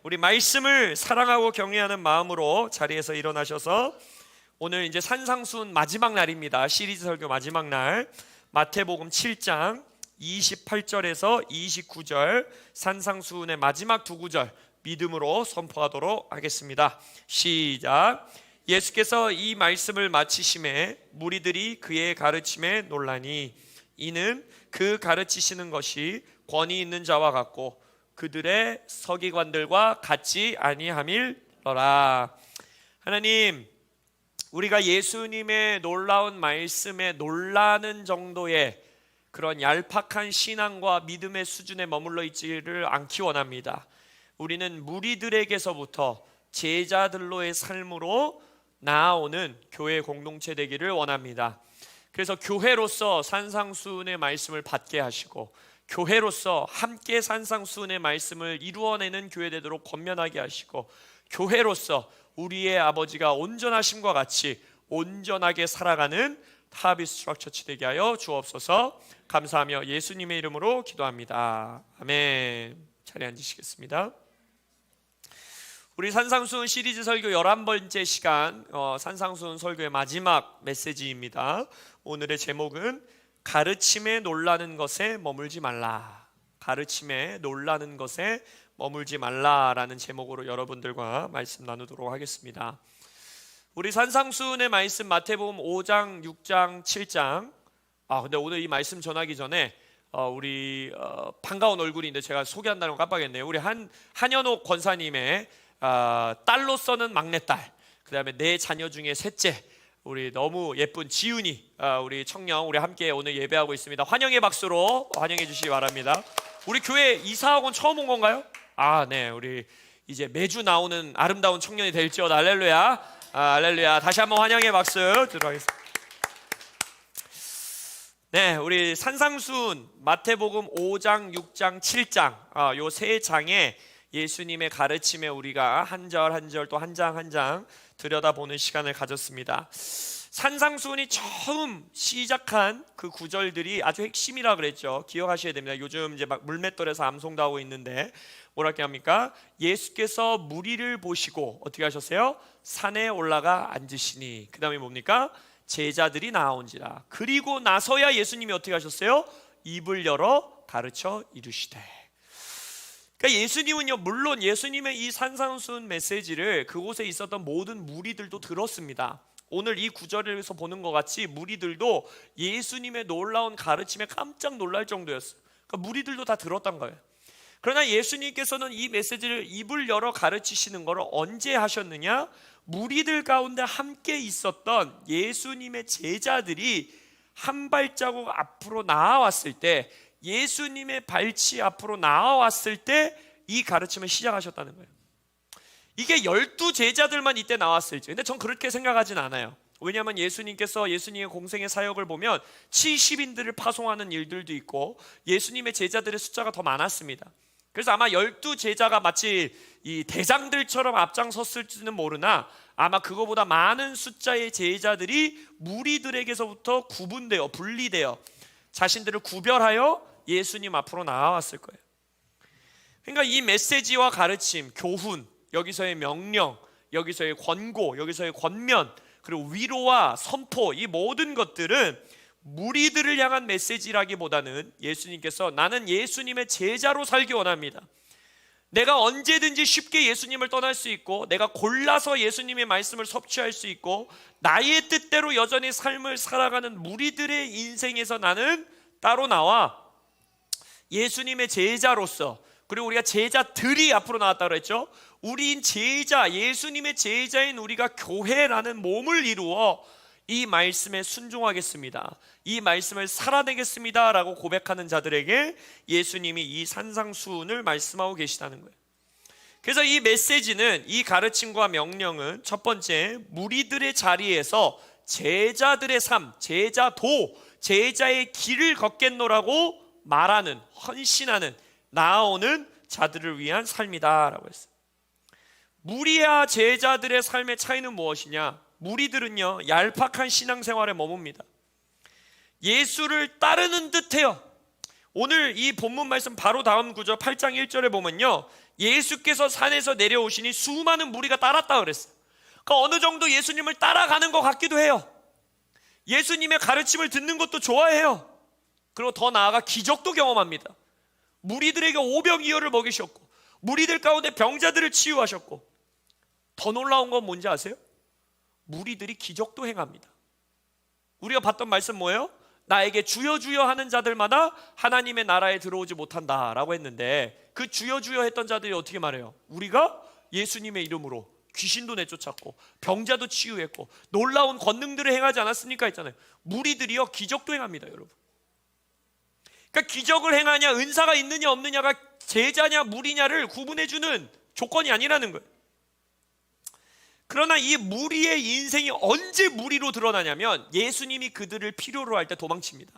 우리 말씀을 사랑하고 경외하는 마음으로 자리에서 일어나셔서 오늘 이제 산상수훈 마지막 날입니다. 시리즈 설교 마지막 날, 마태복음 7장 28절에서 29절 산상수훈의 마지막 두 구절 믿음으로 선포하도록 하겠습니다. 시작. 예수께서 이 말씀을 마치심에 무리들이 그의 가르침에 놀라니 이는 그 가르치시는 것이 권위 있는 자와 같고 그들의 서기관들과 같지 아니함일러라. 하나님, 우리가 예수님의 놀라운 말씀에 놀라는 정도의 그런 얄팍한 신앙과 믿음의 수준에 머물러 있지를 않기 원합니다. 우리는 무리들에게서부터 제자들로의 삶으로 나아오는 교회 공동체 되기를 원합니다. 그래서 교회로서 산상수훈의 말씀을 받게 하시고 교회로서 함께 산상수훈의 말씀을 이루어내는 교회 되도록 권면하게 하시고 교회로서 우리의 아버지가 온전하심과 같이 온전하게 살아가는 하비스 트럭 처치 되게 하여 주옵소서. 감사하며 예수님의 이름으로 기도합니다. 아멘. 자리에 앉으시겠습니다. 우리 산상수훈 시리즈 설교 11번째 시간, 산상수훈 설교의 마지막 메시지입니다. 오늘의 제목은 가르침에 놀라는 것에 머물지 말라. 가르침에 놀라는 것에 머물지 말라라는 제목으로 여러분들과 말씀 나누도록 하겠습니다. 우리 산상수훈의 말씀 마태복음 5장, 6장, 7장. 근데 오늘 이 말씀 전하기 전에 우리 반가운 얼굴인데 제가 소개한다는 거 깜빡했네요. 우리 한현옥 권사님의 딸로서는 막내딸, 그 다음에 내 자녀 중에 셋째, 우리 너무 예쁜 지훈이, 우리 청년, 우리 함께 오늘 예배하고 있습니다. 환영의 박수로 환영해 주시기 바랍니다. 우리 교회 이사학원 처음 온 건가요? 네, 우리 이제 매주 나오는 아름다운 청년이 될지어다. 할렐루야. 할렐루야. 다시 한번 환영의 박수 들어가겠습니다. 네, 우리 산상수훈 마태복음 5장, 6장, 7장 요 세 장에 예수님의 가르침에 우리가 한 절 한 절 또 한 장 한 장 들여다보는 시간을 가졌습니다. 산상수훈이 처음 시작한 그 구절들이 아주 핵심이라 그랬죠. 기억하셔야 됩니다. 요즘 이제 막 물맷돌에서 암송도 하고 있는데 뭐랄까 합니까? 예수께서 무리를 보시고 어떻게 하셨어요? 산에 올라가 앉으시니, 그 다음에 뭡니까? 제자들이 나온지라. 그리고 나서야 예수님이 어떻게 하셨어요? 입을 열어 가르쳐 이르시되. 그러니까 예수님은요, 물론 예수님의 이 산상수훈 메시지를 그곳에 있었던 모든 무리들도 들었습니다. 오늘 이 구절에서 보는 것 같이 무리들도 예수님의 놀라운 가르침에 깜짝 놀랄 정도였어요. 그러니까 무리들도 다 들었던 거예요. 그러나 예수님께서는 이 메시지를 입을 열어 가르치시는 것을 언제 하셨느냐? 무리들 가운데 함께 있었던 예수님의 제자들이 한 발자국 앞으로 나아왔을 때, 예수님의 발치 앞으로 나아왔을 때 이 가르침을 시작하셨다는 거예요. 이게 12제자들만 이때 나왔을지, 근데 전 그렇게 생각하진 않아요. 왜냐하면 예수님께서 예수님의 공생의 사역을 보면 70인들을 파송하는 일들도 있고 예수님의 제자들의 숫자가 더 많았습니다. 그래서 아마 12제자가 마치 이 대장들처럼 앞장섰을지는 모르나 아마 그거보다 많은 숫자의 제자들이 무리들에게서부터 구분되어 분리되어 자신들을 구별하여 예수님 앞으로 나아왔을 거예요. 그러니까 이 메시지와 가르침, 교훈, 여기서의 명령, 여기서의 권고, 여기서의 권면, 그리고 위로와 선포, 이 모든 것들은 무리들을 향한 메시지라기보다는 예수님께서 나는 예수님의 제자로 살기 원합니다. 내가 언제든지 쉽게 예수님을 떠날 수 있고, 내가 골라서 예수님의 말씀을 섭취할 수 있고, 나의 뜻대로 여전히 삶을 살아가는 무리들의 인생에서 나는 따로 나와 예수님의 제자로서, 그리고 우리가 제자들이 앞으로 나왔다고 했죠. 우리인 제자, 예수님의 제자인 우리가 교회라는 몸을 이루어 이 말씀에 순종하겠습니다, 이 말씀을 살아내겠습니다 라고 고백하는 자들에게 예수님이 이 산상수훈을 말씀하고 계시다는 거예요. 그래서 이 메시지는, 이 가르침과 명령은 첫 번째, 무리들의 자리에서 제자들의 삶, 제자도, 제자의 길을 걷겠노라고 말하는, 헌신하는, 나아오는 자들을 위한 삶이다 라고 했어요. 무리와 제자들의 삶의 차이는 무엇이냐? 무리들은요, 얄팍한 신앙생활에 머뭅니다. 예수를 따르는 듯해요. 오늘 이 본문 말씀 바로 다음 구절 8장 1절에 보면요, 예수께서 산에서 내려오시니 수많은 무리가 따랐다 그랬어요. 그러니까 어느 정도 예수님을 따라가는 것 같기도 해요. 예수님의 가르침을 듣는 것도 좋아해요. 그리고 더 나아가 기적도 경험합니다. 무리들에게 오병이어를 먹이셨고, 무리들 가운데 병자들을 치유하셨고, 더 놀라운 건 뭔지 아세요? 무리들이 기적도 행합니다. 우리가 봤던 말씀 뭐예요? 나에게 주여 주여 하는 자들마다 하나님의 나라에 들어오지 못한다 라고 했는데, 그 주여 주여 했던 자들이 어떻게 말해요? 우리가 예수님의 이름으로 귀신도 내쫓았고 병자도 치유했고 놀라운 권능들을 행하지 않았습니까? 했잖아요. 무리들이요 기적도 행합니다, 여러분. 그러니까 기적을 행하냐 은사가 있느냐 없느냐가 제자냐 무리냐를 구분해주는 조건이 아니라는 거예요. 그러나 이 무리의 인생이 언제 무리로 드러나냐면, 예수님이 그들을 필요로 할 때 도망칩니다.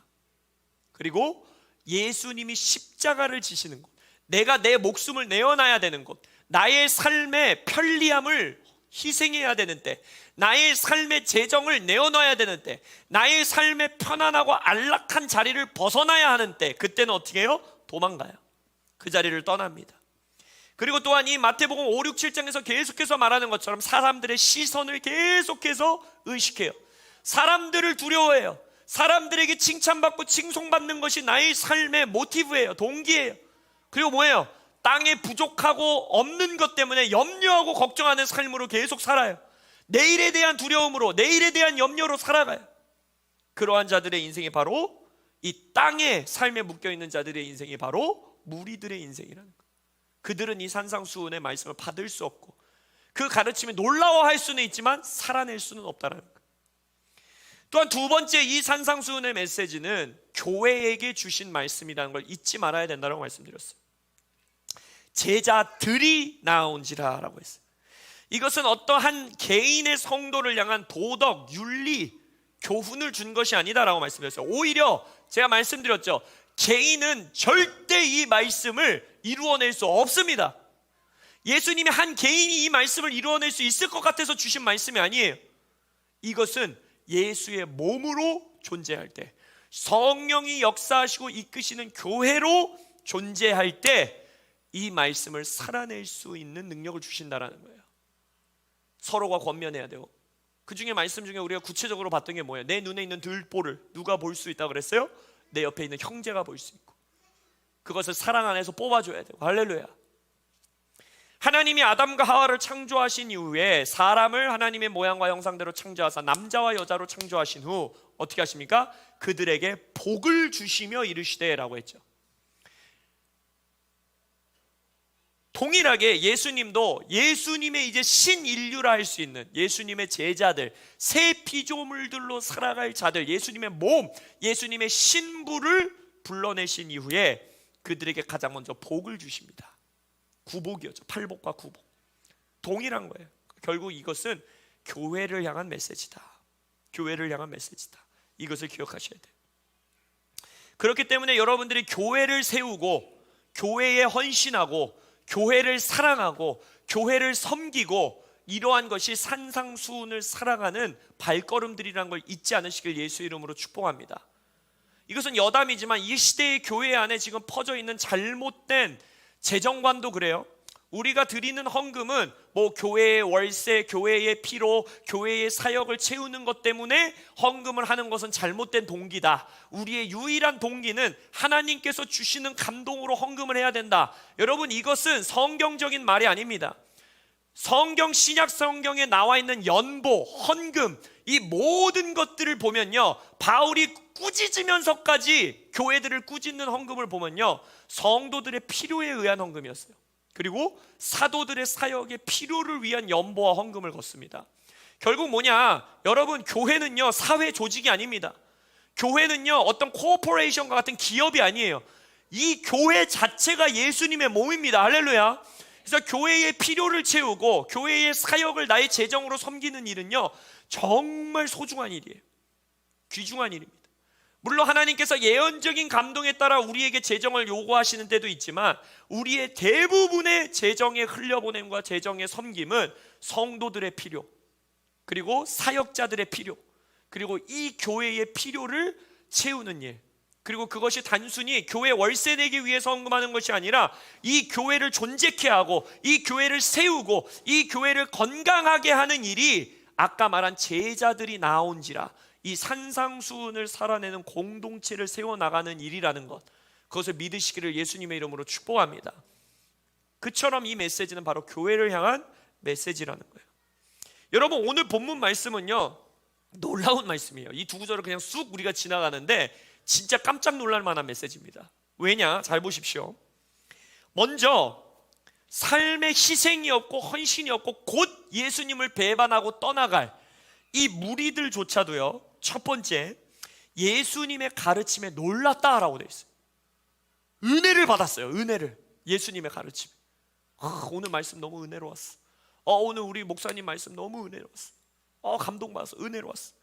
그리고 예수님이 십자가를 지시는 곳, 내가 내 목숨을 내어놔야 되는 곳, 나의 삶의 편리함을 희생해야 되는 때, 나의 삶의 재정을 내어놔야 되는 때, 나의 삶의 편안하고 안락한 자리를 벗어나야 하는 때, 그때는 어떻게 해요? 도망가요. 그 자리를 떠납니다. 그리고 또한 이 마태복음 5, 6, 7장에서 계속해서 말하는 것처럼 사람들의 시선을 계속해서 의식해요. 사람들을 두려워해요. 사람들에게 칭찬받고 칭송받는 것이 나의 삶의 모티브예요. 동기예요. 그리고 뭐예요? 땅에 부족하고 없는 것 때문에 염려하고 걱정하는 삶으로 계속 살아요. 내일에 대한 두려움으로, 내일에 대한 염려로 살아가요. 그러한 자들의 인생이 바로, 이 땅의 삶에 묶여있는 자들의 인생이 바로 무리들의 인생이라는 거예요. 그들은 이 산상수훈의 말씀을 받을 수 없고, 그 가르침에 놀라워할 수는 있지만 살아낼 수는 없다는 거예요. 또한 두 번째, 이 산상수훈의 메시지는 교회에게 주신 말씀이라는 걸 잊지 말아야 된다고 말씀드렸어요. 제자들이 나온지라 라고 했어요. 이것은 어떠한 개인의 성도를 향한 도덕, 윤리, 교훈을 준 것이 아니다라고 말씀드렸어요. 오히려 제가 말씀드렸죠, 개인은 절대 이 말씀을 이루어낼 수 없습니다. 예수님이 한 개인이 이 말씀을 이루어낼 수 있을 것 같아서 주신 말씀이 아니에요. 이것은 예수의 몸으로 존재할 때, 성령이 역사하시고 이끄시는 교회로 존재할 때 이 말씀을 살아낼 수 있는 능력을 주신다는 거예요. 서로가 권면해야 되고, 그 중에 말씀 중에 우리가 구체적으로 봤던 게 뭐예요? 내 눈에 있는 들보를 누가 볼 수 있다고 그랬어요? 내 옆에 있는 형제가 볼 수 있고, 그것을 사랑 안에서 뽑아줘야 되고. 할렐루야. 하나님이 아담과 하와를 창조하신 이후에 사람을 하나님의 모양과 형상대로 창조하사 남자와 여자로 창조하신 후 어떻게 하십니까? 그들에게 복을 주시며 이르시되 라고 했죠. 동일하게 예수님도 예수님의 이제 신인류라 할 수 있는 예수님의 제자들, 새 피조물들로 살아갈 자들, 예수님의 몸, 예수님의 신부를 불러내신 이후에 그들에게 가장 먼저 복을 주십니다. 구복이었죠. 팔복과 구복. 동일한 거예요. 결국 이것은 교회를 향한 메시지다. 교회를 향한 메시지다. 이것을 기억하셔야 돼요. 그렇기 때문에 여러분들이 교회를 세우고, 교회에 헌신하고, 교회를 사랑하고, 교회를 섬기고, 이러한 것이 산상수훈을 살아가는 발걸음들이라는 걸 잊지 않으시길 예수의 이름으로 축복합니다. 이것은 여담이지만 이 시대의 교회 안에 지금 퍼져 있는 잘못된 재정관도 그래요. 우리가 드리는 헌금은 뭐 교회의 월세, 교회의 피로, 교회의 사역을 채우는 것 때문에 헌금을 하는 것은 잘못된 동기다. 우리의 유일한 동기는 하나님께서 주시는 감동으로 헌금을 해야 된다. 여러분, 이것은 성경적인 말이 아닙니다. 성경, 신약 성경에 나와 있는 연보, 헌금, 이 모든 것들을 보면요, 바울이 꾸짖으면서까지 교회들을 꾸짖는 헌금을 보면요, 성도들의 필요에 의한 헌금이었어요. 그리고 사도들의 사역의 필요를 위한 연보와 헌금을 걷습니다. 결국 뭐냐, 여러분, 교회는요 사회 조직이 아닙니다. 교회는요 어떤 코퍼레이션과 같은 기업이 아니에요. 이 교회 자체가 예수님의 몸입니다. 할렐루야. 그래서 교회의 필요를 채우고 교회의 사역을 나의 재정으로 섬기는 일은요 정말 소중한 일이에요. 귀중한 일입니다. 물론 하나님께서 예언적인 감동에 따라 우리에게 재정을 요구하시는 때도 있지만, 우리의 대부분의 재정의 흘려보냄과 재정의 섬김은 성도들의 필요, 그리고 사역자들의 필요, 그리고 이 교회의 필요를 채우는 일, 그리고 그것이 단순히 교회 월세 내기 위해서 헌금하는 것이 아니라 이 교회를 존재케 하고 이 교회를 세우고 이 교회를 건강하게 하는 일이 아까 말한 제자들이 나온지라 이 산상수훈을 살아내는 공동체를 세워나가는 일이라는 것, 그것을 믿으시기를 예수님의 이름으로 축복합니다. 그처럼 이 메시지는 바로 교회를 향한 메시지라는 거예요. 여러분, 오늘 본문 말씀은요 놀라운 말씀이에요. 이 두 구절을 그냥 쑥 우리가 지나가는데 진짜 깜짝 놀랄 만한 메시지입니다. 왜냐? 잘 보십시오. 먼저 삶의 희생이 없고 헌신이 없고 곧 예수님을 배반하고 떠나갈 이 무리들조차도요, 첫 번째 예수님의 가르침에 놀랐다라고 되어 있어요. 은혜를 받았어요. 은혜를. 예수님의 가르침. 오늘 말씀 너무 은혜로웠어. 오늘 우리 목사님 말씀 너무 은혜로웠어. 감동받았어. 은혜로웠어.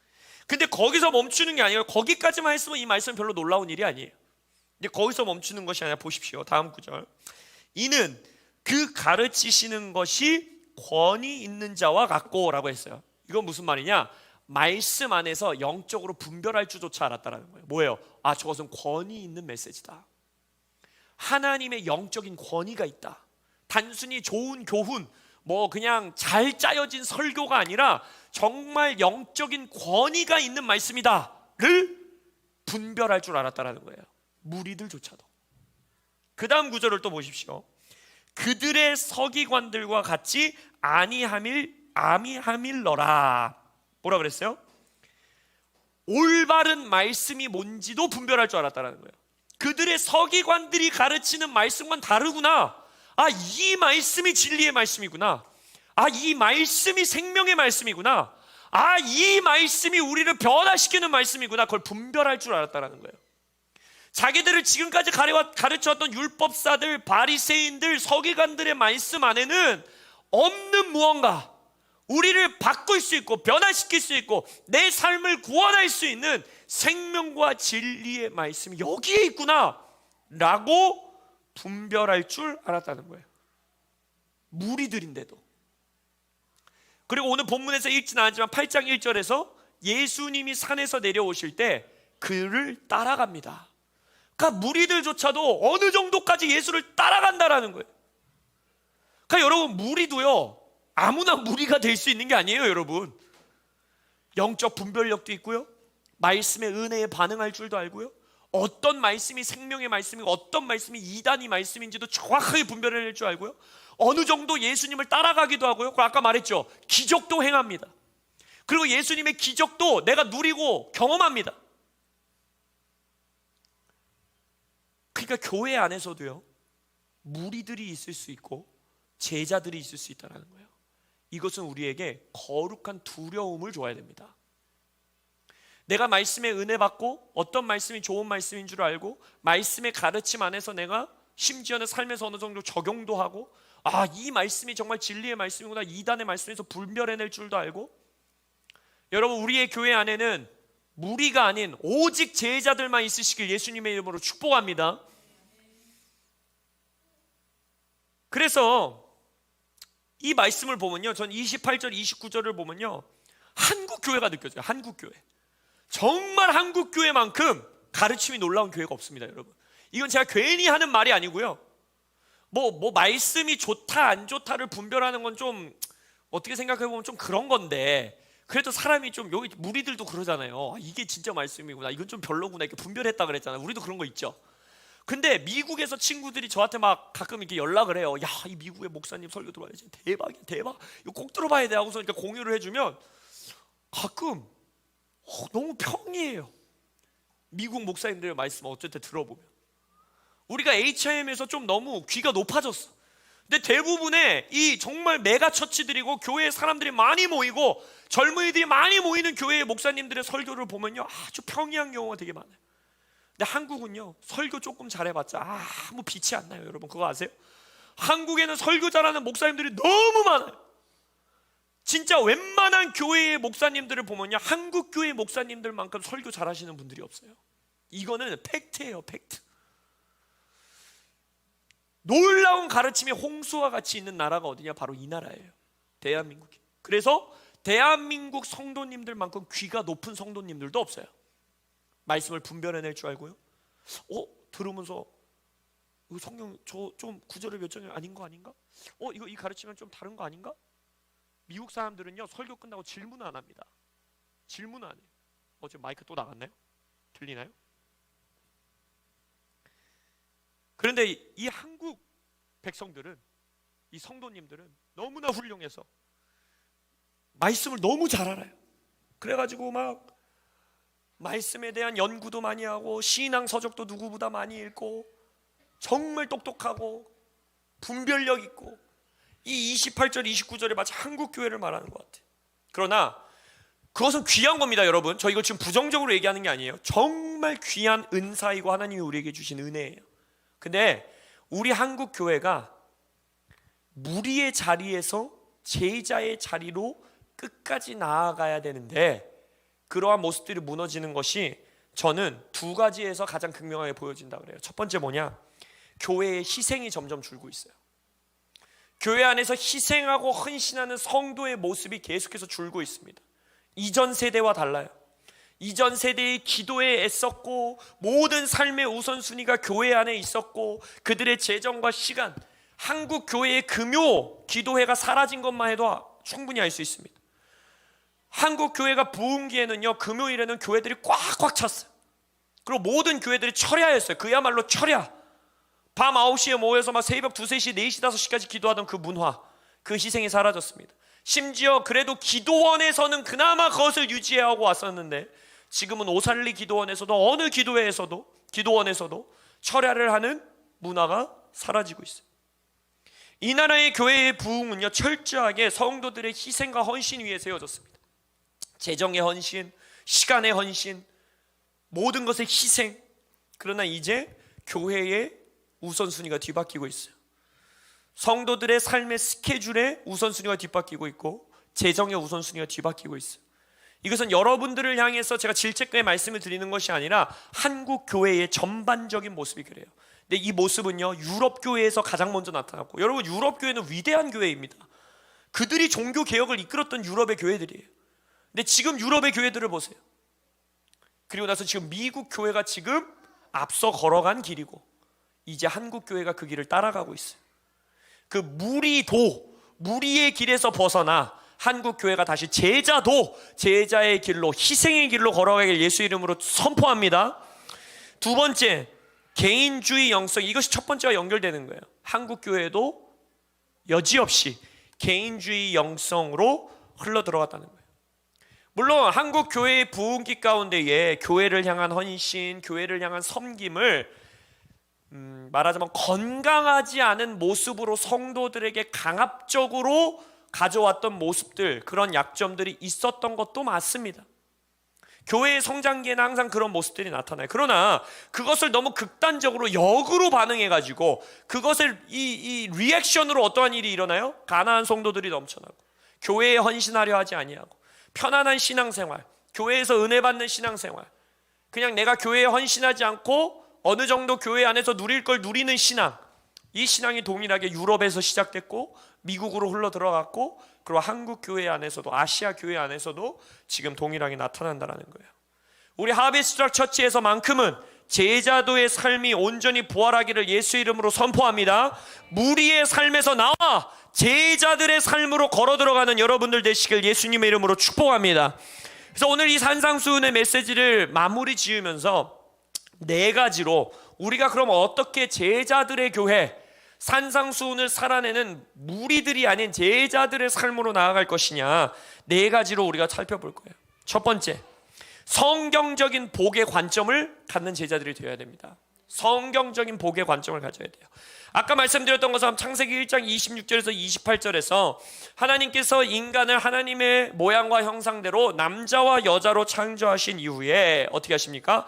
근데 거기서 멈추는 게 아니에요. 거기까지만 했으면 이 말씀은 별로 놀라운 일이 아니에요. 근데 거기서 멈추는 것이 아니라 보십시오. 다음 구절. 이는 그 가르치시는 것이 권위 있는 자와 같고 라고 했어요. 이건 무슨 말이냐? 말씀 안에서 영적으로 분별할 줄조차 알았다라는 거예요. 뭐예요? 저것은 권위 있는 메시지다. 하나님의 영적인 권위가 있다. 단순히 좋은 교훈, 그냥 잘 짜여진 설교가 아니라 정말 영적인 권위가 있는 말씀이다를 분별할 줄 알았다라는 거예요. 무리들조차도. 그 다음 구절을 또 보십시오. 그들의 서기관들과 같이 아미하밀러라. 뭐라 그랬어요? 올바른 말씀이 뭔지도 분별할 줄 알았다라는 거예요. 그들의 서기관들이 가르치는 말씀과는 다르구나. 이 말씀이 진리의 말씀이구나. 이 말씀이 생명의 말씀이구나. 이 말씀이 우리를 변화시키는 말씀이구나. 그걸 분별할 줄 알았다라는 거예요. 자기들을 지금까지 가르쳐왔던 율법사들, 바리새인들, 서기관들의 말씀 안에는 없는 무언가, 우리를 바꿀 수 있고 변화시킬 수 있고 내 삶을 구원할 수 있는 생명과 진리의 말씀이 여기에 있구나 라고 분별할 줄 알았다는 거예요. 무리들인데도. 그리고 오늘 본문에서 읽지는 않았지만 8장 1절에서 예수님이 산에서 내려오실 때 그를 따라갑니다. 그러니까 무리들조차도 어느 정도까지 예수를 따라간다라는 거예요. 그러니까 여러분, 무리도요 아무나 무리가 될 수 있는 게 아니에요. 여러분, 영적 분별력도 있고요, 말씀의 은혜에 반응할 줄도 알고요, 어떤 말씀이 생명의 말씀이고 어떤 말씀이 이단의 말씀인지도 정확하게 분별해낼 줄 알고요, 어느 정도 예수님을 따라가기도 하고요. 아까 말했죠, 기적도 행합니다. 그리고 예수님의 기적도 내가 누리고 경험합니다. 그러니까 교회 안에서도요 무리들이 있을 수 있고 제자들이 있을 수 있다는 거예요. 이것은 우리에게 거룩한 두려움을 줘야 됩니다. 내가 말씀에 은혜 받고 어떤 말씀이 좋은 말씀인 줄 알고 말씀의 가르침 안에서 내가 심지어는 삶에서 어느 정도 적용도 하고 이 말씀이 정말 진리의 말씀이구나, 이단의 말씀에서 분별해낼 줄도 알고. 여러분, 우리의 교회 안에는 무리가 아닌 오직 제자들만 있으시길 예수님의 이름으로 축복합니다. 그래서 이 말씀을 보면요, 전 28절 29절을 보면요 한국 교회가 느껴져요. 한국 교회. 정말 한국 교회만큼 가르침이 놀라운 교회가 없습니다. 여러분, 이건 제가 괜히 하는 말이 아니고요, 말씀이 좋다 안 좋다를 분별하는 건 좀 어떻게 생각해보면 좀 그런 건데, 그래도 사람이 좀, 여기 무리들도 그러잖아요. 이게 진짜 말씀이구나, 이건 좀 별로구나, 이렇게 분별했다 그랬잖아요. 우리도 그런 거 있죠. 근데 미국에서 친구들이 저한테 막 가끔 이렇게 연락을 해요. 야, 이 미국의 목사님 설교 들어봐야지, 대박이야, 대박, 이거 꼭 들어봐야 돼 하고서 이렇게 공유를 해주면 가끔 너무 평이에요. 미국 목사님들의 말씀 어쨌든 들어보면 우리가 HIM에서 좀 너무 귀가 높아졌어. 근데 대부분의 이 정말 메가 처치들이고 교회에 사람들이 많이 모이고 젊은이들이 많이 모이는 교회의 목사님들의 설교를 보면요 아주 평이한 경우가 되게 많아요. 근데 한국은요 설교 조금 잘해봤자 아무 빛이 안 나요. 여러분, 그거 아세요? 한국에는 설교 잘하는 목사님들이 너무 많아요. 진짜 웬만한 교회의 목사님들을 보면요 한국 교회 목사님들만큼 설교 잘하시는 분들이 없어요. 이거는 팩트예요, 팩트. 놀라운 가르침이 홍수와 같이 있는 나라가 어디냐? 바로 이 나라예요, 대한민국이. 그래서 대한민국 성도님들만큼 귀가 높은 성도님들도 없어요. 말씀을 분별해낼 줄 알고요, 들으면서 성경 저 좀 구절의 몇 장이 아닌 거 아닌가? 이거 이 가르치면 좀 다른 거 아닌가? 미국 사람들은요 설교 끝나고 질문 안 합니다. 질문 안 해요. 지금 마이크 또 나갔나요? 들리나요? 그런데 이 한국 백성들은, 이 성도님들은 너무나 훌륭해서 말씀을 너무 잘 알아요. 그래가지고 막 말씀에 대한 연구도 많이 하고 신앙 서적도 누구보다 많이 읽고 정말 똑똑하고 분별력 있고, 이 28절 29절에 마치 한국 교회를 말하는 것 같아요. 그러나 그것은 귀한 겁니다, 여러분. 저 이거 지금 부정적으로 얘기하는 게 아니에요. 정말 귀한 은사이고 하나님이 우리에게 주신 은혜예요. 근데 우리 한국 교회가 무리의 자리에서 제자의 자리로 끝까지 나아가야 되는데, 그러한 모습들이 무너지는 것이 저는 두 가지에서 가장 극명하게 보여진다 그래요. 첫 번째 뭐냐? 교회의 희생이 점점 줄고 있어요. 교회 안에서 희생하고 헌신하는 성도의 모습이 계속해서 줄고 있습니다. 이전 세대와 달라요. 이전 세대의 기도에 애썼고 모든 삶의 우선순위가 교회 안에 있었고 그들의 재정과 시간, 한국 교회의 금요 기도회가 사라진 것만 해도 충분히 알 수 있습니다. 한국 교회가 부흥기에는요, 금요일에는 교회들이 꽉꽉 찼어요. 그리고 모든 교회들이 철야였어요. 그야말로 철야. 밤 9시에 모여서 막 새벽 2, 3시, 4시, 5시까지 기도하던 그 문화, 그 희생이 사라졌습니다. 심지어 그래도 기도원에서는 그나마 그것을 유지하고 왔었는데, 지금은 오살리 기도원에서도 어느 기도회에서도, 기도원에서도 철야를 하는 문화가 사라지고 있어요. 이 나라의 교회의 부흥은요, 철저하게 성도들의 희생과 헌신 위에 세워졌습니다. 재정의 헌신, 시간의 헌신, 모든 것의 희생. 그러나 이제 교회의 우선순위가 뒤바뀌고 있어요. 성도들의 삶의 스케줄에 우선순위가 뒤바뀌고 있고 재정의 우선순위가 뒤바뀌고 있어요. 이것은 여러분들을 향해서 제가 질책의 말씀을 드리는 것이 아니라 한국 교회의 전반적인 모습이 그래요. 근데 이 모습은요, 유럽 교회에서 가장 먼저 나타났고, 여러분 유럽 교회는 위대한 교회입니다. 그들이 종교 개혁을 이끌었던 유럽의 교회들이에요. 근데 지금 유럽의 교회들을 보세요. 그리고 나서 지금 미국 교회가 지금 앞서 걸어간 길이고 이제 한국 교회가 그 길을 따라가고 있어요. 그 무리의 길에서 벗어나 한국 교회가 다시 제자의 길로, 희생의 길로 걸어가길 예수 이름으로 선포합니다. 두 번째, 개인주의 영성. 이것이 첫 번째와 연결되는 거예요. 한국 교회도 여지없이 개인주의 영성으로 흘러 들어갔다는 거예요. 물론 한국 교회의 부흥기 가운데에 교회를 향한 헌신, 교회를 향한 섬김을 말하자면 건강하지 않은 모습으로 성도들에게 강압적으로 가져왔던 모습들, 그런 약점들이 있었던 것도 맞습니다. 교회의 성장기에는 항상 그런 모습들이 나타나요. 그러나 그것을 너무 극단적으로 역으로 반응해가지고 그것을 이 리액션으로 어떠한 일이 일어나요? 가난한 성도들이 넘쳐나고 교회에 헌신하려 하지 아니하고 편안한 신앙생활, 교회에서 은혜 받는 신앙생활, 그냥 내가 교회에 헌신하지 않고 어느 정도 교회 안에서 누릴 걸 누리는 신앙, 이 신앙이 동일하게 유럽에서 시작됐고 미국으로 흘러 들어갔고, 그리고 한국 교회 안에서도, 아시아 교회 안에서도 지금 동일하게 나타난다는 거예요. 우리 하베스트 트럭 처치에서만큼은 제자도의 삶이 온전히 부활하기를 예수 이름으로 선포합니다. 무리의 삶에서 나와 제자들의 삶으로 걸어 들어가는 여러분들 되시길 예수님의 이름으로 축복합니다. 그래서 오늘 이 산상수훈의 메시지를 마무리 지으면서 네 가지로 우리가 그럼 어떻게 제자들의 교회, 산상수훈을 살아내는 무리들이 아닌 제자들의 삶으로 나아갈 것이냐, 네 가지로 우리가 살펴볼 거예요. 첫 번째, 성경적인 복의 관점을 갖는 제자들이 되어야 됩니다. 성경적인 복의 관점을 가져야 돼요. 아까 말씀드렸던 것처럼 창세기 1장 26절에서 28절에서 하나님께서 인간을 하나님의 모양과 형상대로 남자와 여자로 창조하신 이후에 어떻게 하십니까?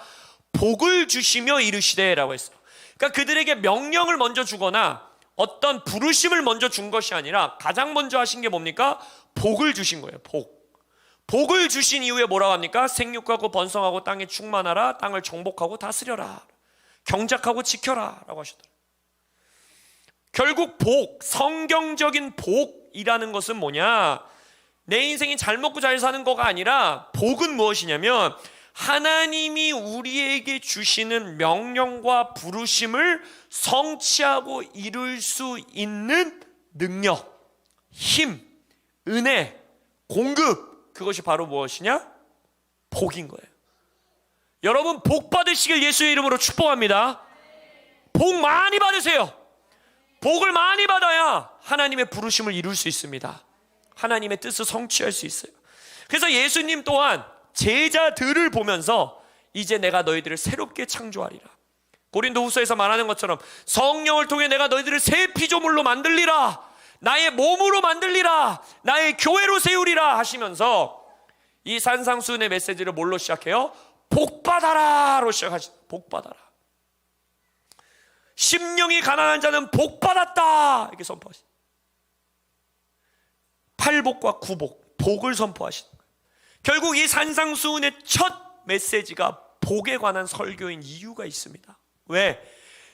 복을 주시며 이르시되 라고 했어요. 그러니까 그들에게 명령을 먼저 주거나 어떤 부르심을 먼저 준 것이 아니라 가장 먼저 하신 게 뭡니까? 복을 주신 거예요. 복을 주신 이후에 뭐라고 합니까? 생육하고 번성하고 땅에 충만하라, 땅을 정복하고 다스려라, 경작하고 지켜라 라고 하셨더라고요. 결국 복, 성경적인 복이라는 것은 뭐냐? 내 인생이 잘 먹고 잘 사는 거가 아니라 복은 무엇이냐면 하나님이 우리에게 주시는 명령과 부르심을 성취하고 이룰 수 있는 능력, 힘, 은혜, 공급, 그것이 바로 무엇이냐? 복인 거예요. 여러분, 복 받으시길 예수의 이름으로 축복합니다. 복 많이 받으세요. 복을 많이 받아야 하나님의 부르심을 이룰 수 있습니다. 하나님의 뜻을 성취할 수 있어요. 그래서 예수님 또한 제자들을 보면서 이제 내가 너희들을 새롭게 창조하리라. 고린도후서에서 말하는 것처럼 성령을 통해 내가 너희들을 새 피조물로 만들리라, 나의 몸으로 만들리라, 나의 교회로 세우리라 하시면서 이 산상수훈의 메시지를 뭘로 시작해요? 복받아라로 시작하십니다. 복받아라. 심령이 가난한 자는 복받았다 이렇게 선포하십니다. 팔복과 구복, 복을 선포하시는 거예요. 결국 이 산상수훈의 첫 메시지가 복에 관한 설교인 이유가 있습니다. 왜?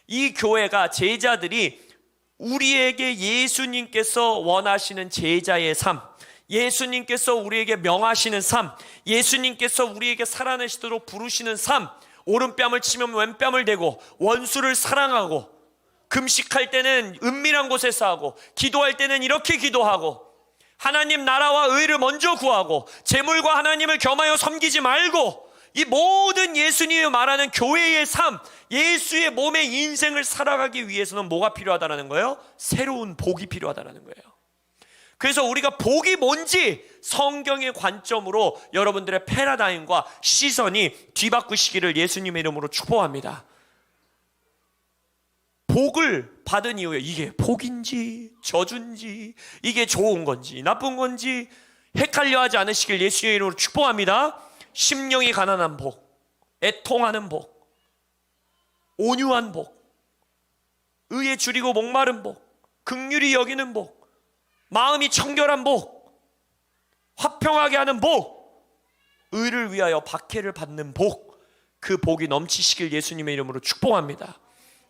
이 교회가, 제자들이 우리에게 예수님께서 원하시는 제자의 삶, 예수님께서 우리에게 명하시는 삶, 예수님께서 우리에게 살아내시도록 부르시는 삶, 오른뺨을 치면 왼뺨을 대고 원수를 사랑하고 금식할 때는 은밀한 곳에서 하고 기도할 때는 이렇게 기도하고 하나님 나라와 의를 먼저 구하고 재물과 하나님을 겸하여 섬기지 말고, 이 모든 예수님이 말하는 교회의 삶, 예수의 몸의 인생을 살아가기 위해서는 뭐가 필요하다는 거예요? 새로운 복이 필요하다는 거예요. 그래서 우리가 복이 뭔지 성경의 관점으로 여러분들의 패러다임과 시선이 뒤바꾸시기를 예수님의 이름으로 축복합니다. 복을 받은 이후에 이게 복인지 저주인지, 이게 좋은 건지 나쁜 건지 헷갈려 하지 않으시길 예수의 이름으로 축복합니다. 심령이 가난한 복, 애통하는 복, 온유한 복, 의에 줄이고 목마른 복, 긍휼히 여기는 복, 마음이 청결한 복, 화평하게 하는 복, 의를 위하여 박해를 받는 복, 그 복이 넘치시길 예수님의 이름으로 축복합니다.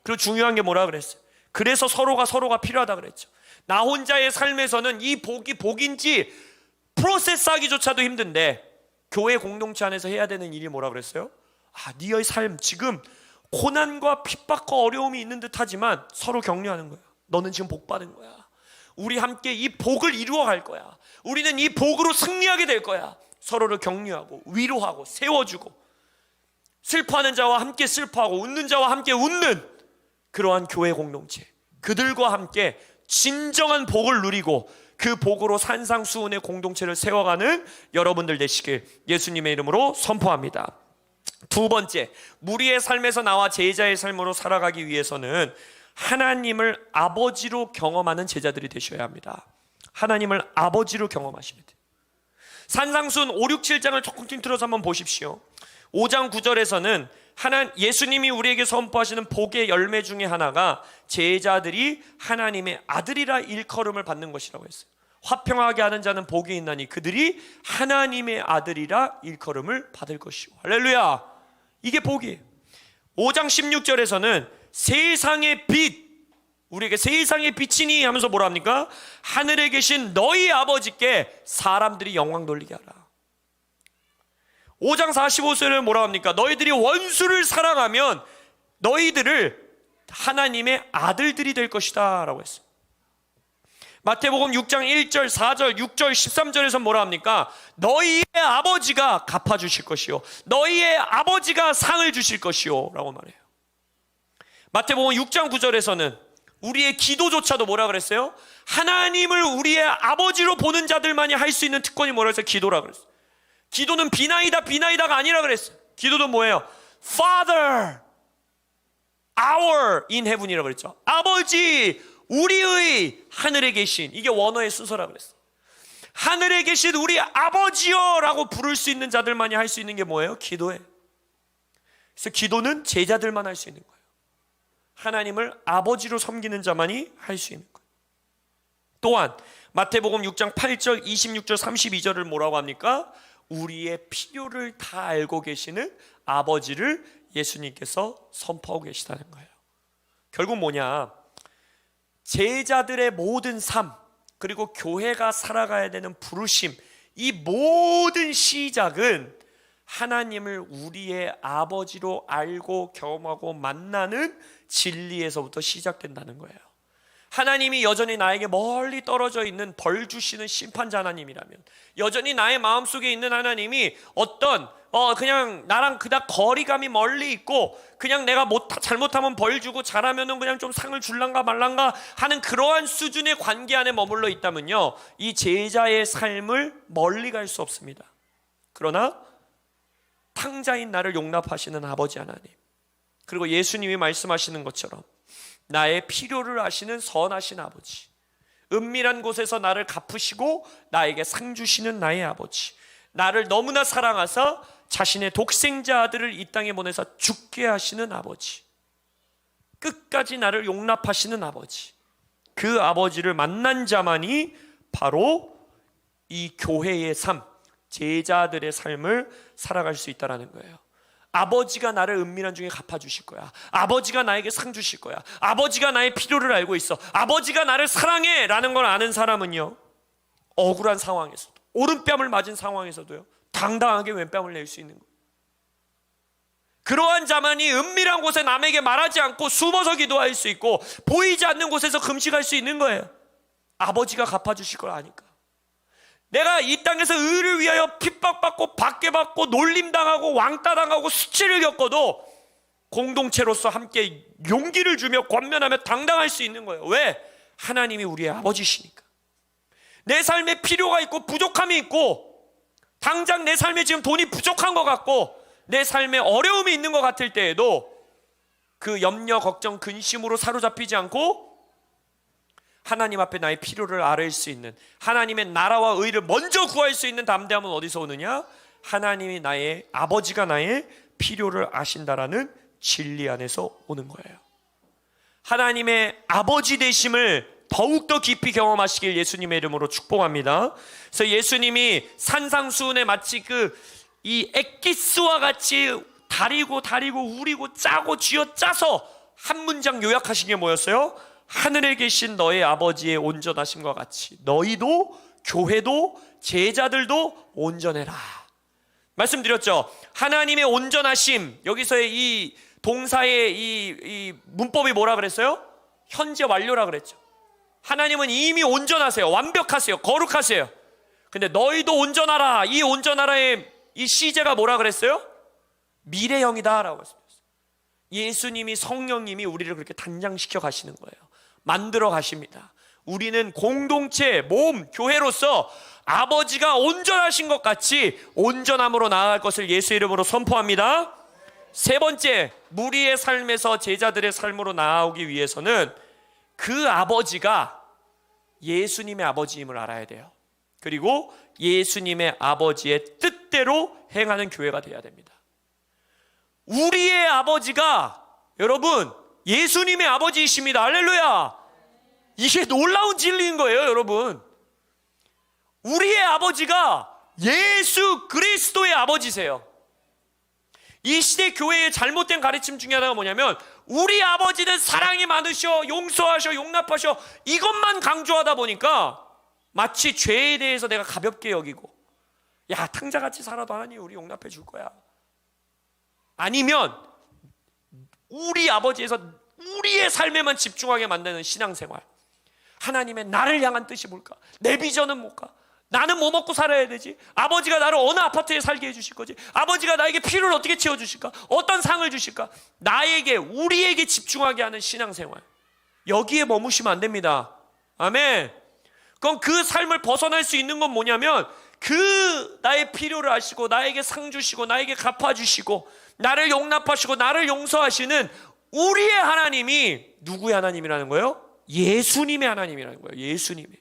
그리고 중요한 게 뭐라 그랬어요? 그래서 서로가 필요하다 그랬죠. 나 혼자의 삶에서는 이 복이 복인지 프로세스하기조차도 힘든데 교회 공동체 안에서 해야 되는 일이 뭐라 그랬어요? 네의 삶 지금 고난과 핍박과 어려움이 있는 듯 하지만 서로 격려하는 거야. 너는 지금 복 받은 거야. 우리 함께 이 복을 이루어 갈 거야. 우리는 이 복으로 승리하게 될 거야. 서로를 격려하고 위로하고 세워주고, 슬퍼하는 자와 함께 슬퍼하고 웃는 자와 함께 웃는 그러한 교회 공동체, 그들과 함께 진정한 복을 누리고 그 복으로 산상수훈의 공동체를 세워가는 여러분들 되시길 예수님의 이름으로 선포합니다. 두 번째, 무리의 삶에서 나와 제자의 삶으로 살아가기 위해서는 하나님을 아버지로 경험하는 제자들이 되셔야 합니다. 하나님을 아버지로 경험하시면 돼요. 산상수훈 5, 6, 7장을 조금 틀어서 한번 보십시오. 5장 9절에서는 예수님이 우리에게 선포하시는 복의 열매 중에 하나가 제자들이 하나님의 아들이라 일컬음을 받는 것이라고 했어요. 화평하게 하는 자는 복이 있나니 그들이 하나님의 아들이라 일컬음을 받을 것이오. 할렐루야. 이게 복이에요. 5장 16절에서는 세상의 빛, 우리에게 세상의 빛이니 하면서 뭐라 합니까? 하늘에 계신 너희 아버지께 사람들이 영광 돌리게 하라. 5장 45절에는 뭐라 합니까? 너희들이 원수를 사랑하면 너희들을 하나님의 아들들이 될 것이다 라고 했어요. 마태복음 6장 1절, 4절, 6절, 13절에서 뭐라 합니까? 너희의 아버지가 갚아주실 것이요, 너희의 아버지가 상을 주실 것이요 라고 말해요. 마태복음 6장 9절에서는 우리의 기도조차도 뭐라 그랬어요? 하나님을 우리의 아버지로 보는 자들만이 할 수 있는 특권이 뭐라 그랬어요? 기도라 그랬어요. 기도는 비나이다가 아니라 그랬어요. 기도는 뭐예요? Father, our in heaven이라고 그랬죠. 아버지, 우리의 하늘에 계신, 이게 원어의 순서라고 그랬어요. 하늘에 계신 우리 아버지요 라고 부를 수 있는 자들만이 할 수 있는 게 뭐예요? 기도예요. 그래서 기도는 제자들만 할 수 있는 거예요. 하나님을 아버지로 섬기는 자만이 할 수 있는 거예요. 또한 마태복음 6장 8절, 26절, 32절을 뭐라고 합니까? 우리의 필요를 다 알고 계시는 아버지를 예수님께서 선포하고 계시다는 거예요. 결국 뭐냐? 제자들의 모든 삶, 그리고 교회가 살아가야 되는 부르심, 이 모든 시작은 하나님을 우리의 아버지로 알고 경험하고 만나는 진리에서부터 시작된다는 거예요. 하나님이 여전히 나에게 멀리 떨어져 있는 벌 주시는 심판자 하나님이라면, 여전히 나의 마음속에 있는 하나님이 어떤 그냥 나랑 그닥 거리감이 멀리 있고 그냥 내가 잘못하면 벌 주고 잘하면은 그냥 좀 상을 줄란가 말란가 하는 그러한 수준의 관계 안에 머물러 있다면요, 이 제자의 삶을 멀리 갈 수 없습니다. 그러나 탕자인 나를 용납하시는 아버지 하나님, 그리고 예수님이 말씀하시는 것처럼 나의 필요를 아시는 선하신 아버지, 은밀한 곳에서 나를 갚으시고 나에게 상 주시는 나의 아버지, 나를 너무나 사랑하사 자신의 독생자 아들을 이 땅에 보내서 죽게 하시는 아버지, 끝까지 나를 용납하시는 아버지, 그 아버지를 만난 자만이 바로 이 교회의 삶, 제자들의 삶을 살아갈 수 있다는 거예요. 아버지가 나를 은밀한 중에 갚아주실 거야. 아버지가 나에게 상 주실 거야. 아버지가 나의 필요를 알고 있어. 아버지가 나를 사랑해 라는 걸 아는 사람은요, 억울한 상황에서도, 오른뺨을 맞은 상황에서도요, 당당하게 왼뺨을 낼 수 있는 거예요. 그러한 자만이 은밀한 곳에 남에게 말하지 않고 숨어서 기도할 수 있고 보이지 않는 곳에서 금식할 수 있는 거예요. 아버지가 갚아주실 걸 아니까. 내가 이 땅에서 의를 위하여 핍박받고 박해받고 놀림당하고 왕따당하고 수치를 겪어도 공동체로서 함께 용기를 주며 권면하며 당당할 수 있는 거예요. 왜? 하나님이 우리의 아버지시니까. 내 삶에 필요가 있고 부족함이 있고, 당장 내 삶에 지금 돈이 부족한 것 같고 내 삶에 어려움이 있는 것 같을 때에도 그 염려, 걱정, 근심으로 사로잡히지 않고 하나님 앞에 나의 필요를 아뢰일 수 있는, 하나님의 나라와 의를 먼저 구할 수 있는 담대함은 어디서 오느냐? 하나님이 나의 아버지가 나의 필요를 아신다라는 진리 안에서 오는 거예요. 하나님의 아버지 되심을 더욱더 깊이 경험하시길 예수님의 이름으로 축복합니다. 그래서 예수님이 산상수훈에 마치 이 엑기스와 같이 다리고 우리고 짜고 쥐어짜서 한 문장 요약하신 게 뭐였어요? 하늘에 계신 너의 아버지의 온전하심과 같이 너희도, 교회도, 제자들도 온전해라. 말씀드렸죠. 하나님의 온전하심, 여기서의 이 동사의 이 문법이 뭐라 그랬어요? 현재 완료라 그랬죠. 하나님은 이미 온전하세요. 완벽하세요. 거룩하세요. 근데 너희도 온전하라, 이 온전하라의 이 시제가 뭐라 그랬어요? 미래형이다 라고 했습니다. 예수님이, 성령님이 우리를 그렇게 단장시켜 가시는 거예요. 만들어 가십니다. 우리는 공동체, 몸, 교회로서 아버지가 온전하신 것 같이 온전함으로 나아갈 것을 예수 이름으로 선포합니다. 세 번째, 무리의 삶에서 제자들의 삶으로 나아오기 위해서는 그 아버지가 예수님의 아버지임을 알아야 돼요. 그리고 예수님의 아버지의 뜻대로 행하는 교회가 되어야 됩니다. 우리의 아버지가, 여러분, 예수님의 아버지이십니다. 할렐루야. 이게 놀라운 진리인 거예요, 여러분. 우리의 아버지가 예수 그리스도의 아버지세요. 이 시대 교회의 잘못된 가르침 중에 하나가 뭐냐면, 우리 아버지는 사랑이 많으셔, 용서하셔, 용납하셔, 이것만 강조하다 보니까 마치 죄에 대해서 내가 가볍게 여기고, 야, 탕자같이 살아도 하나님 우리 용납해 줄 거야. 아니면 우리 아버지에서 우리의 삶에만 집중하게 만드는 신앙생활. 하나님의 나를 향한 뜻이 뭘까? 내 비전은 뭘까? 나는 뭐 먹고 살아야 되지? 아버지가 나를 어느 아파트에 살게 해주실 거지? 아버지가 나에게 필요를 어떻게 채워주실까? 어떤 상을 주실까? 나에게, 우리에게 집중하게 하는 신앙생활, 여기에 머무시면 안 됩니다. 아멘. 그럼 그 삶을 벗어날 수 있는 건 뭐냐면, 그 나의 필요를 아시고 나에게 상 주시고 나에게 갚아주시고 나를 용납하시고 나를 용서하시는 우리의 하나님이 누구의 하나님이라는 거예요? 예수님의 하나님이라는 거예요. 예수님의.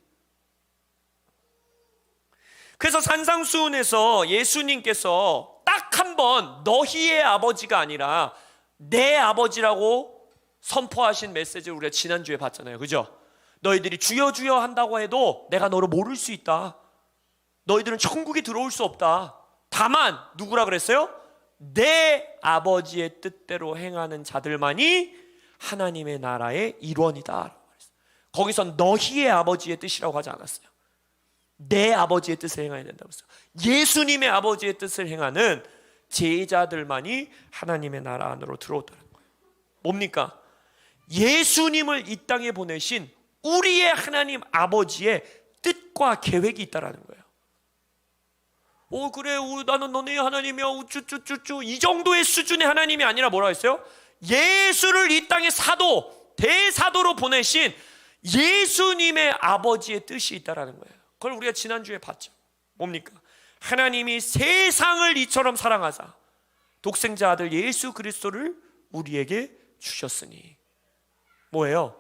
그래서 산상수훈에서 예수님께서 딱 한 번 너희의 아버지가 아니라 내 아버지라고 선포하신 메시지를 우리가 지난주에 봤잖아요. 그죠? 너희들이 주여 주여 한다고 해도 내가 너를 모를 수 있다. 너희들은 천국에 들어올 수 없다. 다만 누구라 그랬어요? 내 아버지의 뜻대로 행하는 자들만이 하나님의 나라의 일원이다. 거기선 너희의 아버지의 뜻이라고 하지 않았어요. 내 아버지의 뜻을 행해야 된다고 했어요. 예수님의 아버지의 뜻을 행하는 제자들만이 하나님의 나라 안으로 들어오더라는 거예요. 뭡니까? 예수님을 이 땅에 보내신 우리의 하나님 아버지의 뜻과 계획이 있다라는 거예요. 그래, 나는 너네 하나님이야, 우쭈쭈쭈쭈, 이 정도의 수준의 하나님이 아니라 뭐라 했어요? 예수를 이 땅에 대사도로 보내신 예수님의 아버지의 뜻이 있다라는 거예요. 그걸 우리가 지난주에 봤죠. 뭡니까? 하나님이 세상을 이처럼 사랑하사 독생자 아들 예수 그리스도를 우리에게 주셨으니. 뭐예요?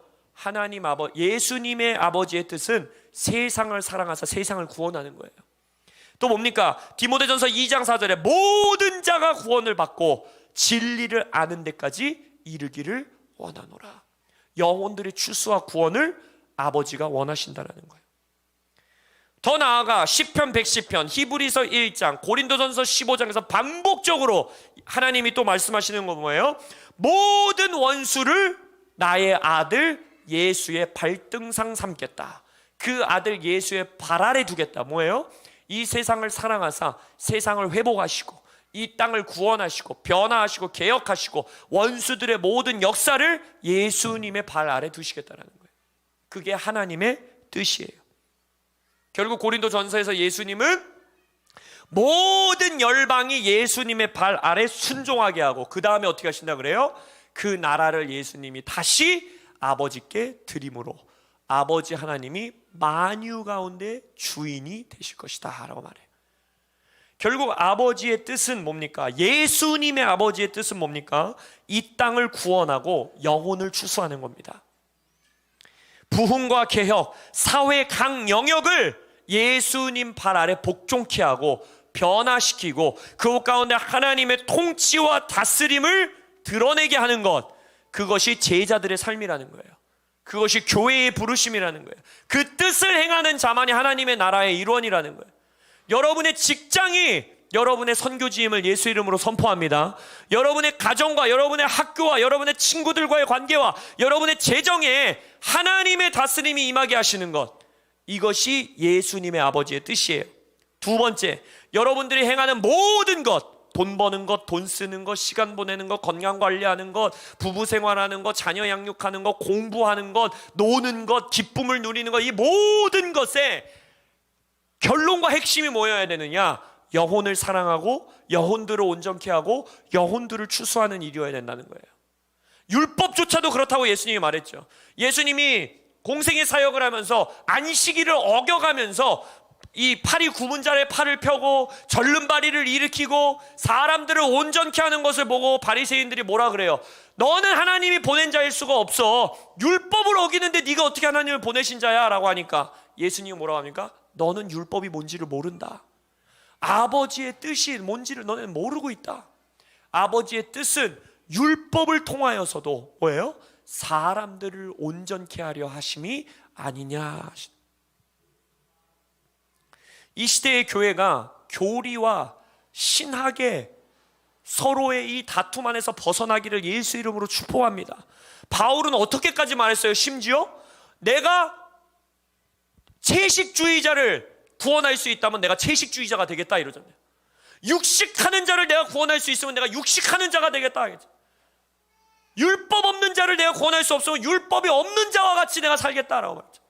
예수님의 아버지의 뜻은 세상을 사랑하사 세상을 구원하는 거예요. 또 뭡니까? 디모데전서 2장 4절에 모든 자가 구원을 받고 진리를 아는 데까지 이르기를 원하노라. 영혼들의 추수와 구원을 아버지가 원하신다라는 거예요. 더 나아가 시편 110편, 히브리서 1장, 고린도전서 15장에서 반복적으로 하나님이 또 말씀하시는 건 뭐예요? 모든 원수를 나의 아들 예수의 발등상 삼겠다. 그 아들 예수의 발 아래 두겠다. 뭐예요? 이 세상을 사랑하사 세상을 회복하시고 이 땅을 구원하시고 변화하시고 개혁하시고 원수들의 모든 역사를 예수님의 발 아래 두시겠다는 거예요. 그게 하나님의 뜻이에요. 결국 고린도전서에서 예수님은 모든 열방이 예수님의 발 아래 순종하게 하고 그 다음에 어떻게 하신다 그래요? 그 나라를 예수님이 다시 아버지께 드림으로 아버지 하나님이 만유 가운데 주인이 되실 것이다 라고 말해요. 결국 아버지의 뜻은 뭡니까? 예수님의 아버지의 뜻은 뭡니까? 이 땅을 구원하고 영혼을 추수하는 겁니다. 부흥과 개혁, 사회 각 영역을 예수님 발 아래 복종케 하고 변화시키고 그 가운데 하나님의 통치와 다스림을 드러내게 하는 것, 그것이 제자들의 삶이라는 거예요. 그것이 교회의 부르심이라는 거예요. 그 뜻을 행하는 자만이 하나님의 나라의 일원이라는 거예요. 여러분의 직장이 여러분의 선교지임을 예수 이름으로 선포합니다. 여러분의 가정과 여러분의 학교와 여러분의 친구들과의 관계와 여러분의 재정에 하나님의 다스림이 임하게 하시는 것, 이것이 예수님의 아버지의 뜻이에요. 두 번째, 여러분들이 행하는 모든 것, 돈 버는 것, 돈 쓰는 것, 시간 보내는 것, 건강 관리하는 것, 부부 생활하는 것, 자녀 양육하는 것, 공부하는 것, 노는 것, 기쁨을 누리는 것, 이 모든 것에 결론과 핵심이 뭐여야 되느냐? 영혼을 사랑하고 영혼들을 온전케 하고 영혼들을 추수하는 일이어야 된다는 거예요. 율법조차도 그렇다고 예수님이 말했죠. 예수님이 공생의 사역을 하면서 안식일을 어겨가면서 이 팔이 굽은 자의 팔을 펴고 절름발이를 일으키고 사람들을 온전케 하는 것을 보고 바리새인들이 뭐라 그래요? 너는 하나님이 보낸 자일 수가 없어. 율법을 어기는데 네가 어떻게 하나님을 보내신 자야? 라고 하니까 예수님이 뭐라고 합니까? 너는 율법이 뭔지를 모른다. 아버지의 뜻이 뭔지를 너는 모르고 있다. 아버지의 뜻은 율법을 통하여서도 뭐예요? 사람들을 온전케 하려 하심이 아니냐. 이 시대의 교회가 교리와 신학의 서로의 이 다툼 안에서 벗어나기를 예수 이름으로 축복합니다. 바울은 어떻게까지 말했어요? 심지어 내가 채식주의자를 구원할 수 있다면 내가 채식주의자가 되겠다 이러잖아요. 육식하는 자를 내가 구원할 수 있으면 내가 육식하는 자가 되겠다 하겠죠. 율법 없는 자를 내가 구원할 수 없으면 율법이 없는 자와 같이 내가 살겠다라고 말했죠.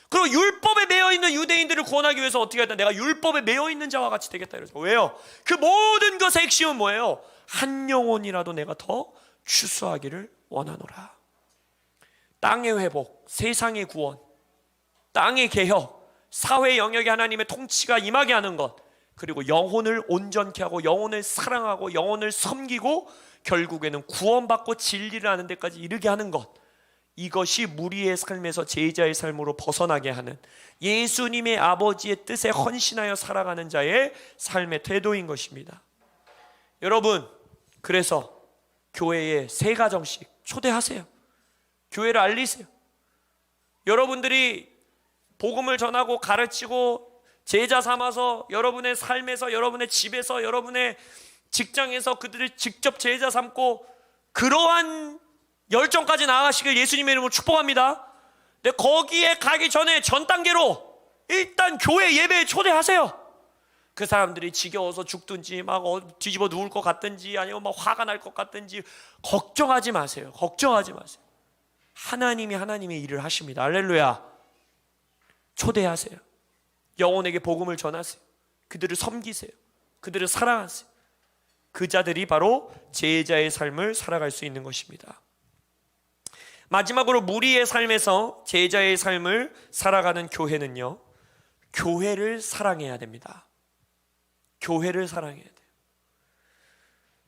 그리고 율법에 매여있는 유대인들을 구원하기 위해서 어떻게 하겠다? 내가 율법에 매여있는 자와 같이 되겠다 이러죠. 왜요? 그 모든 것의 핵심은 뭐예요? 한 영혼이라도 내가 더 추수하기를 원하노라. 땅의 회복, 세상의 구원, 땅의 개혁, 사회 영역에 하나님의 통치가 임하게 하는 것, 그리고 영혼을 온전케 하고 영혼을 사랑하고 영혼을 섬기고 결국에는 구원받고 진리를 아는 데까지 이르게 하는 것, 이것이 무리의 삶에서 제자의 삶으로 벗어나게 하는 예수님의 아버지의 뜻에 헌신하여 살아가는 자의 삶의 태도인 것입니다. 여러분, 그래서 교회에 3가정씩 초대하세요. 교회를 알리세요. 여러분들이 복음을 전하고 가르치고 제자 삼아서 여러분의 삶에서, 여러분의 집에서, 여러분의 직장에서 그들을 직접 제자 삼고 그러한 열정까지 나아가시길 예수님의 이름으로 축복합니다. 근데 거기에 가기 전에 전 단계로 일단 교회 예배에 초대하세요. 그 사람들이 지겨워서 죽든지 막 뒤집어 누울 것 같든지 아니면 막 화가 날 것 같든지 걱정하지 마세요. 걱정하지 마세요. 하나님이 하나님의 일을 하십니다. 할렐루야. 초대하세요. 영혼에게 복음을 전하세요. 그들을 섬기세요. 그들을 사랑하세요. 그 자들이 바로 제자의 삶을 살아갈 수 있는 것입니다. 마지막으로 무리의 삶에서 제자의 삶을 살아가는 교회는요, 교회를 사랑해야 됩니다. 교회를 사랑해야 돼요.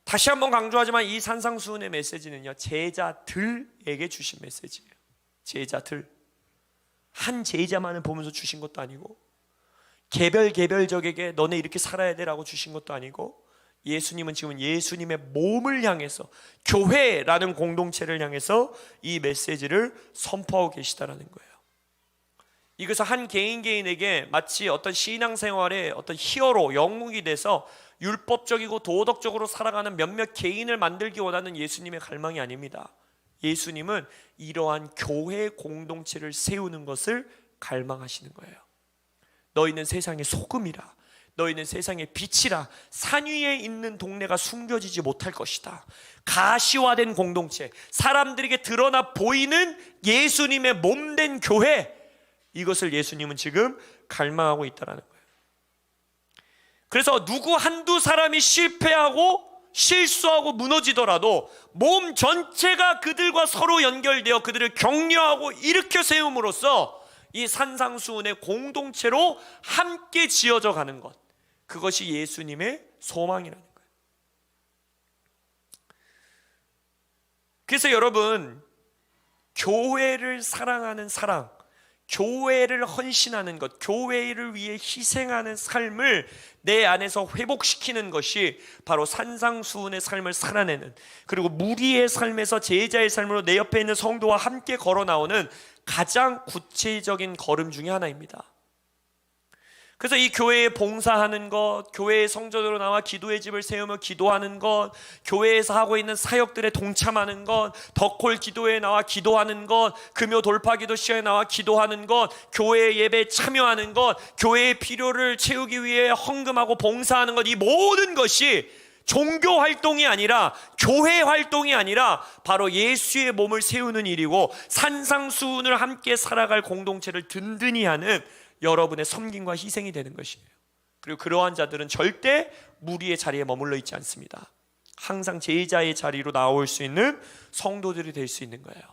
다시 한번 강조하지만 이 산상수훈의 메시지는요, 제자들에게 주신 메시지예요. 제자들. 한 제자만을 보면서 주신 것도 아니고, 개별적에게 너네 이렇게 살아야 돼라고 주신 것도 아니고, 예수님은 지금 예수님의 몸을 향해서, 교회라는 공동체를 향해서 이 메시지를 선포하고 계시다라는 거예요. 이것은 한 개인에게 마치 어떤 신앙생활의 어떤 히어로, 영웅이 돼서 율법적이고 도덕적으로 살아가는 몇몇 개인을 만들기 원하는 예수님의 갈망이 아닙니다. 예수님은 이러한 교회 공동체를 세우는 것을 갈망하시는 거예요. 너희는 세상의 소금이라, 너희는 세상의 빛이라. 산 위에 있는 동네가 숨겨지지 못할 것이다. 가시화된 공동체, 사람들에게 드러나 보이는 예수님의 몸된 교회, 이것을 예수님은 지금 갈망하고 있다는 거예요. 그래서 누구 한두 사람이 실패하고 실수하고 무너지더라도 몸 전체가 그들과 서로 연결되어 그들을 격려하고 일으켜 세움으로써 이 산상수훈의 공동체로 함께 지어져 가는 것, 그것이 예수님의 소망이라는 거예요. 그래서 여러분, 교회를 사랑하는 사랑, 교회를 헌신하는 것, 교회를 위해 희생하는 삶을 내 안에서 회복시키는 것이 바로 산상수훈의 삶을 살아내는, 그리고 무리의 삶에서 제자의 삶으로 내 옆에 있는 성도와 함께 걸어 나오는 가장 구체적인 걸음 중에 하나입니다. 그래서 이 교회에 봉사하는 것, 교회의 성전으로 나와 기도의 집을 세우며 기도하는 것, 교회에서 하고 있는 사역들에 동참하는 것, 덕홀 기도에 나와 기도하는 것, 금요 돌파 기도 시간에 나와 기도하는 것, 교회 예배에 참여하는 것, 교회의 필요를 채우기 위해 헌금하고 봉사하는 것, 이 모든 것이 종교 활동이 아니라, 교회 활동이 아니라 바로 예수의 몸을 세우는 일이고, 산상수훈을 함께 살아갈 공동체를 든든히 하는 여러분의 섬김과 희생이 되는 것이에요. 그리고 그러한 자들은 절대 무리의 자리에 머물러 있지 않습니다. 항상 제자의 자리로 나올 수 있는 성도들이 될 수 있는 거예요.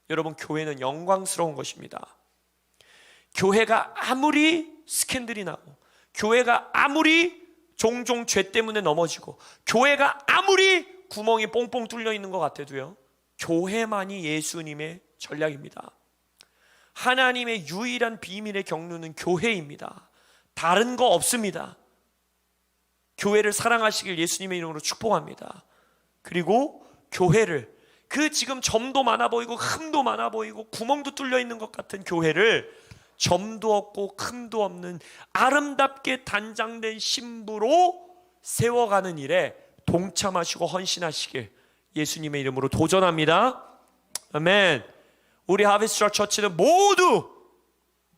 여러분, 교회는 영광스러운 것입니다. 교회가 아무리 스캔들이 나고, 교회가 아무리 종종 죄 때문에 넘어지고, 교회가 아무리 구멍이 뽕뽕 뚫려 있는 것 같아도요, 교회만이 예수님의 전략입니다. 하나님의 유일한 비밀의 경로는 교회입니다. 다른 거 없습니다. 교회를 사랑하시길 예수님의 이름으로 축복합니다. 그리고 교회를, 그 지금 점도 많아 보이고 흠도 많아 보이고 구멍도 뚫려 있는 것 같은 교회를 점도 없고 흠도 없는 아름답게 단장된 신부로 세워가는 일에 동참하시고 헌신하시길 예수님의 이름으로 도전합니다. 아멘. 우리 하비스트 처치는 모두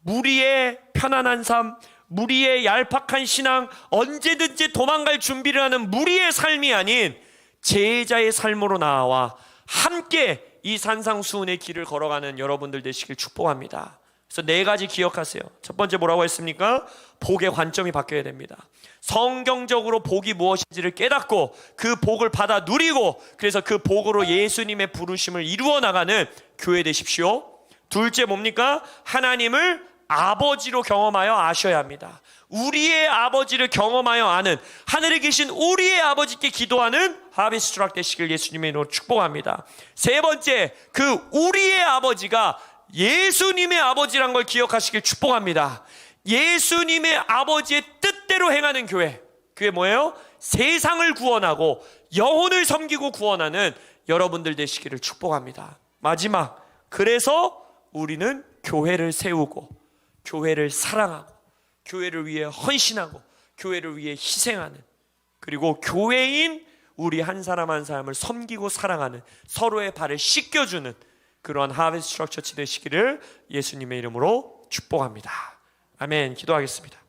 무리의 편안한 삶, 무리의 얄팍한 신앙, 언제든지 도망갈 준비를 하는 무리의 삶이 아닌 제자의 삶으로 나와 함께 이 산상수훈의 길을 걸어가는 여러분들 되시길 축복합니다. 그래서 4가지 기억하세요. 첫 번째 뭐라고 했습니까? 복의 관점이 바뀌어야 됩니다. 성경적으로 복이 무엇인지를 깨닫고 그 복을 받아 누리고, 그래서 그 복으로 예수님의 부르심을 이루어 나가는 교회 되십시오. 둘째 뭡니까? 하나님을 아버지로 경험하여 아셔야 합니다. 우리의 아버지를 경험하여 아는, 하늘에 계신 우리의 아버지께 기도하는 하비스트 트럭 되시길 예수님의 이름으로 축복합니다. 세 번째, 그 우리의 아버지가 예수님의 아버지란 걸 기억하시길 축복합니다. 예수님의 아버지의 뜻대로 행하는 교회, 그게 뭐예요? 세상을 구원하고 영혼을 섬기고 구원하는 여러분들 되시기를 축복합니다. 마지막, 그래서 우리는 교회를 세우고 교회를 사랑하고 교회를 위해 헌신하고 교회를 위해 희생하는, 그리고 교회인 우리 한 사람 한 사람을 섬기고 사랑하는, 서로의 발을 씻겨주는 그러한 하비스트 트럭 처치 되시기를 예수님의 이름으로 축복합니다. 아멘. 기도하겠습니다.